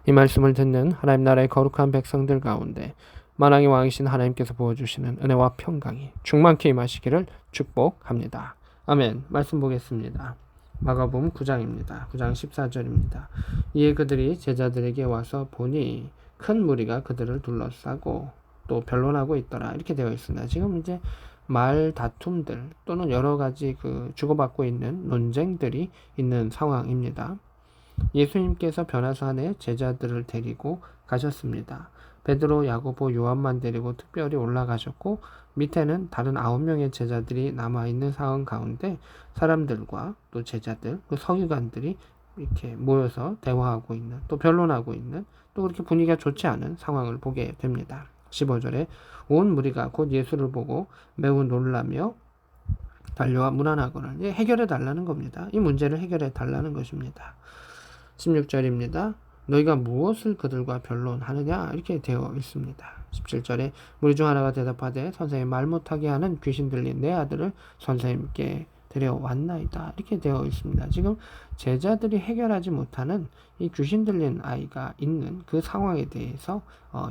이 말씀을 듣는 하나님 나라의 거룩한 백성들 가운데 만왕의 왕이신 하나님께서 부어주시는 은혜와 평강이 충만케 임하시기를 축복합니다. 아멘. 말씀 보겠습니다. 마가복음 9장입니다. 9장 14절입니다. 이에 그들이 제자들에게 와서 보니 큰 무리가 그들을 둘러싸고 또 변론하고 있더라. 이렇게 되어 있습니다. 지금 이제 말 다툼들 또는 여러 가지 주고받고 있는 논쟁들이 있는 상황입니다. 예수님께서 변화산에 제자들을 데리고 가셨습니다. 베드로, 야고보, 요한만 데리고 특별히 올라가셨고 밑에는 다른 9명의 제자들이 남아있는 상황 가운데 사람들과 또 제자들, 그 서기관들이 이렇게 모여서 대화하고 있는, 또 변론하고 있는, 또 그렇게 분위기가 좋지 않은 상황을 보게 됩니다. 15절에 온 무리가 곧 예수를 보고 매우 놀라며 달려와 문안하거늘 해결해 달라는 겁니다. 이 문제를 해결해 달라는 것입니다. 16절입니다. 너희가 무엇을 그들과 변론하느냐 이렇게 되어 있습니다. 17절에 무리 중 하나가 대답하되 선생님 말 못하게 하는 귀신 들린 내 아들을 선생님께 데려왔나이다 이렇게 되어 있습니다. 지금 제자들이 해결하지 못하는 이 귀신 들린 아이가 있는 그 상황에 대해서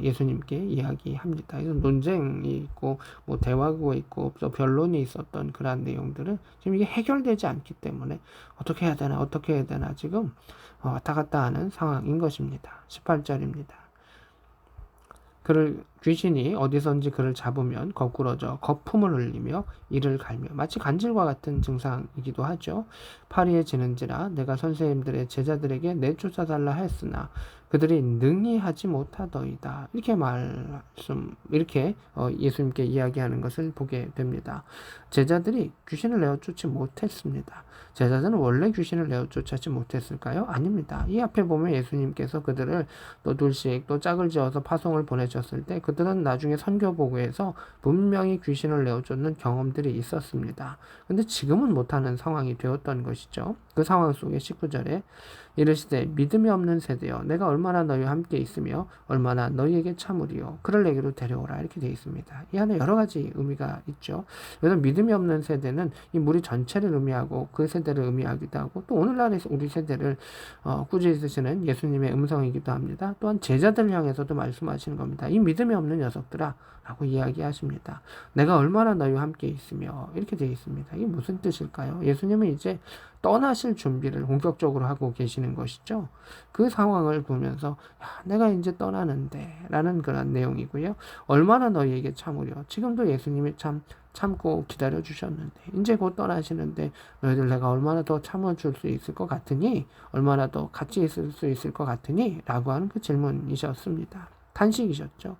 예수님께 이야기합니다. 그래서 논쟁이 있고 뭐 대화가 있고 또 변론이 있었던 그러한 내용들은 지금 이게 해결되지 않기 때문에 어떻게 해야 되나 지금 왔다 갔다 하는 상황인 것입니다. 18절입니다. 귀신이 어디선지 그를 잡으면 거꾸러져 거품을 흘리며 이를 갈며 마치 간질과 같은 증상이기도 하죠. 파리에 지는지라 내가 선생님들의 제자들에게 내쫓아달라 했으나 그들이 능히 하지 못하더이다. 이렇게 예수님께 이야기하는 것을 보게 됩니다. 제자들이 귀신을 내어쫓지 못했습니다. 제자들은 원래 귀신을 내어쫓지 못했을까요? 아닙니다. 이 앞에 보면 예수님께서 그들을 또 둘씩 또 짝을 지어서 파송을 보내셨을 때 그들은 나중에 선교보고에서 분명히 귀신을 내어쫓는 경험들이 있었습니다. 근데 지금은 못하는 상황이 되었던 것이죠. 그 상황 속에 19절에 이르시되 믿음이 없는 세대여 내가 얼마나 너희와 함께 있으며 얼마나 너희에게 참으리요 그를 내게로 데려오라 이렇게 되어 있습니다. 이 안에 여러 가지 의미가 있죠. 그래서 믿음이 없는 세대는 이 무리 전체를 의미하고 그 세대를 의미하기도 하고 또 오늘날의 우리 세대를 꾸짖으시는 예수님의 음성이기도 합니다. 또한 제자들 향해서도 말씀하시는 겁니다. 이 믿음이 없는 녀석들아 라고 이야기하십니다. 내가 얼마나 너희와 함께 있으며 이렇게 되어 있습니다. 이게 무슨 뜻일까요? 예수님은 이제 떠나실 준비를 본격적으로 하고 계시는 것이죠. 그 상황을 보면서 내가 이제 떠나는데 라는 그런 내용이고요. 얼마나 너희에게 참으려. 지금도 예수님이 참고 기다려 주셨는데 이제 곧 떠나시는데 너희들 내가 얼마나 더 참아줄 수 있을 것 같으니 얼마나 더 같이 있을 수 있을 것 같으니 라고 하는 그 질문이셨습니다. 탄식이셨죠.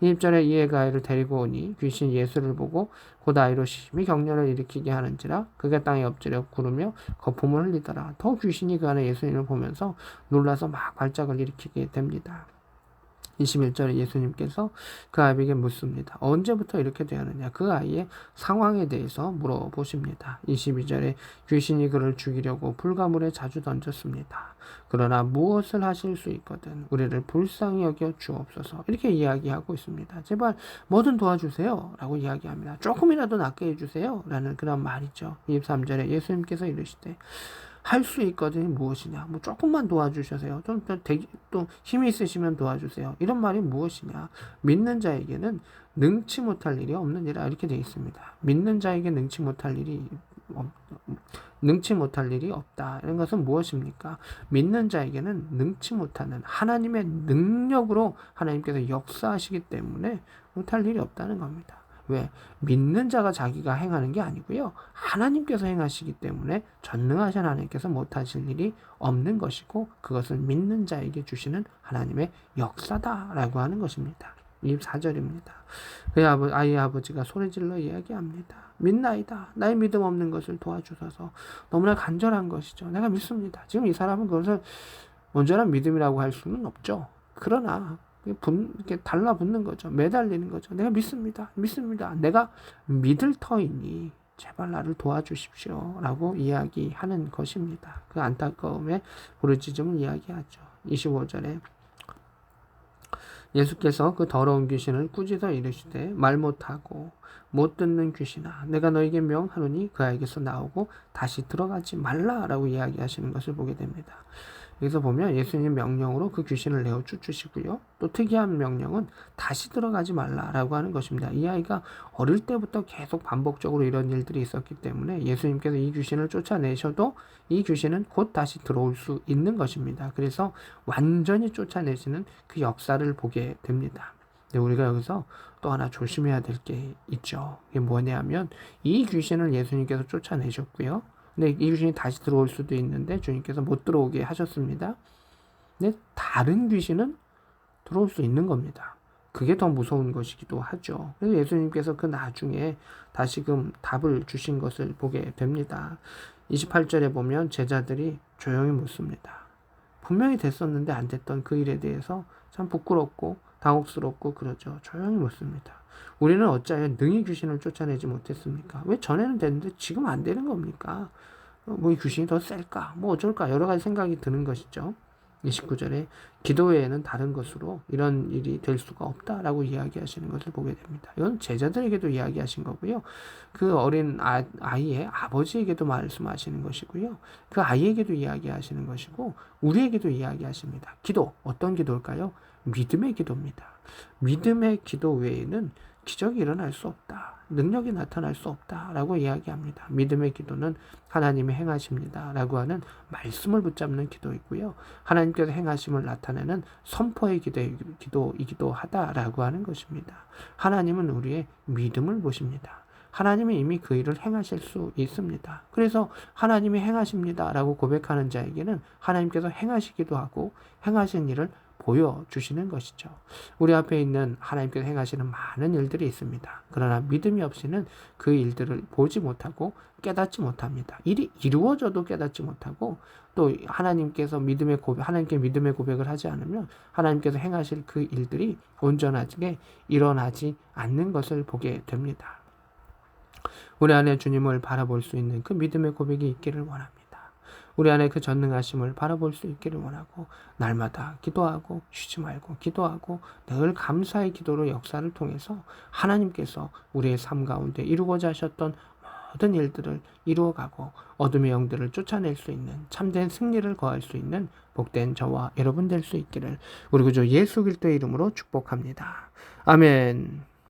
20절에 이에 그 아이를 데리고 오니 귀신 예수를 보고 곧 아이로 심히 격려를 일으키게 하는지라 그가 땅에 엎드려 구르며 거품을 흘리더라. 더 귀신이 그 안에 예수님을 보면서 놀라서 막 발작을 일으키게 됩니다. 21절에 예수님께서 그 아이에게 묻습니다. 언제부터 이렇게 되었느냐? 그 아이의 상황에 대해서 물어보십니다. 22절에 귀신이 그를 죽이려고 불가물에 자주 던졌습니다. 그러나 무엇을 하실 수 있거든 우리를 불쌍히 여겨 주옵소서 이렇게 이야기하고 있습니다. 제발 뭐든 도와주세요 라고 이야기합니다. 조금이라도 낫게 해주세요 라는 그런 말이죠. 23절에 예수님께서 이르시되 할 수 있거든요. 무엇이냐? 뭐 조금만 도와주셔서요. 또 힘이 있으시면 도와주세요. 이런 말이 무엇이냐? 믿는 자에게는 능치 못할 일이 없느니라 이렇게 되어 있습니다. 믿는 자에게 능치 못할 일이 없다. 이런 것은 무엇입니까? 믿는 자에게는 능치 못하는 하나님의 능력으로 하나님께서 역사하시기 때문에 못할 일이 없다는 겁니다. 왜? 믿는 자가 자기가 행하는 게 아니고요. 하나님께서 행하시기 때문에 전능하신 하나님께서 못하실 일이 없는 것이고 그것은 믿는 자에게 주시는 하나님의 역사다라고 하는 것입니다. 24절입니다. 그 아이의 아버지가 소리질러 이야기합니다. 믿나이다. 나의 믿음 없는 것을 도와주셔서 너무나 간절한 것이죠. 내가 믿습니다. 지금 이 사람은 그것을 온전한 믿음이라고 할 수는 없죠. 그러나 이렇게 달라붙는 거죠. 매달리는 거죠. 내가 믿습니다. 내가 믿을 터이니 제발 나를 도와주십시오. 라고 이야기하는 것입니다. 그 안타까움에 부르짖음을 이야기하죠. 25절에 예수께서 그 더러운 귀신을 꾸짖어 이르시되 말 못하고 못 듣는 귀신아 내가 너에게 명하노니 그 아이에게서 나오고 다시 들어가지 말라라고 이야기하시는 것을 보게 됩니다. 여기서 보면 예수님 명령으로 그 귀신을 내어 쫓으시고요. 또 특이한 명령은 다시 들어가지 말라라고 하는 것입니다. 이 아이가 어릴 때부터 계속 반복적으로 이런 일들이 있었기 때문에 예수님께서 이 귀신을 쫓아내셔도 이 귀신은 곧 다시 들어올 수 있는 것입니다. 그래서 완전히 쫓아내시는 그 역사를 보게 됩니다. 근데 우리가 여기서 또 하나 조심해야 될 게 있죠. 이게 뭐냐면 이 귀신을 예수님께서 쫓아내셨고요. 근데 이 귀신이 다시 들어올 수도 있는데 주님께서 못 들어오게 하셨습니다. 근데 다른 귀신은 들어올 수 있는 겁니다. 그게 더 무서운 것이기도 하죠. 그래서 예수님께서 그 나중에 다시금 답을 주신 것을 보게 됩니다. 28절에 보면 제자들이 조용히 묻습니다. 분명히 됐었는데 안 됐던 그 일에 대해서 참 부끄럽고 당혹스럽고 그러죠. 조용히 묻습니다. 우리는 어찌하여 능히 귀신을 쫓아내지 못했습니까? 왜 전에는 됐는데 지금 안 되는 겁니까? 뭐 이 귀신이 더 셀까? 뭐 어쩔까? 여러 가지 생각이 드는 것이죠. 29절에 기도 외에는 다른 것으로 이런 일이 될 수가 없다라고 이야기하시는 것을 보게 됩니다. 이건 제자들에게도 이야기하신 거고요. 그 어린 아이의 아버지에게도 말씀하시는 것이고요. 그 아이에게도 이야기하시는 것이고 우리에게도 이야기하십니다. 기도, 어떤 기도일까요? 믿음의 기도입니다. 믿음의 기도 외에는 기적이 일어날 수 없다. 능력이 나타날 수 없다라고 이야기합니다. 믿음의 기도는 하나님이 행하십니다. 라고 하는 말씀을 붙잡는 기도이고요. 하나님께서 행하심을 나타내는 선포의 기도이기도 하다라고 하는 것입니다. 하나님은 우리의 믿음을 보십니다. 하나님은 이미 그 일을 행하실 수 있습니다. 그래서 하나님이 행하십니다. 라고 고백하는 자에게는 하나님께서 행하시기도 하고 행하신 일을 보여주시는 것이죠. 우리 앞에 있는 하나님께서 행하시는 많은 일들이 있습니다. 그러나 믿음이 없이는 그 일들을 보지 못하고 깨닫지 못합니다. 일이 이루어져도 깨닫지 못하고 또 하나님께 믿음의 고백을 하지 않으면 하나님께서 행하실 그 일들이 온전하게 일어나지 않는 것을 보게 됩니다. 우리 안에 주님을 바라볼 수 있는 그 믿음의 고백이 있기를 원합니다. 우리 안에 그 전능하심을 바라볼 수 있기를 원하고 날마다 기도하고 쉬지 말고 기도하고 늘 감사의 기도로 역사를 통해서 하나님께서 우리의 삶 가운데 이루고자 하셨던 모든 일들을 이루어가고 어둠의 영들을 쫓아낼 수 있는 참된 승리를 거할 수 있는 복된 저와 여러분 될 수 있기를 우리 구주 예수 그리스도의 이름으로 축복합니다. 아멘.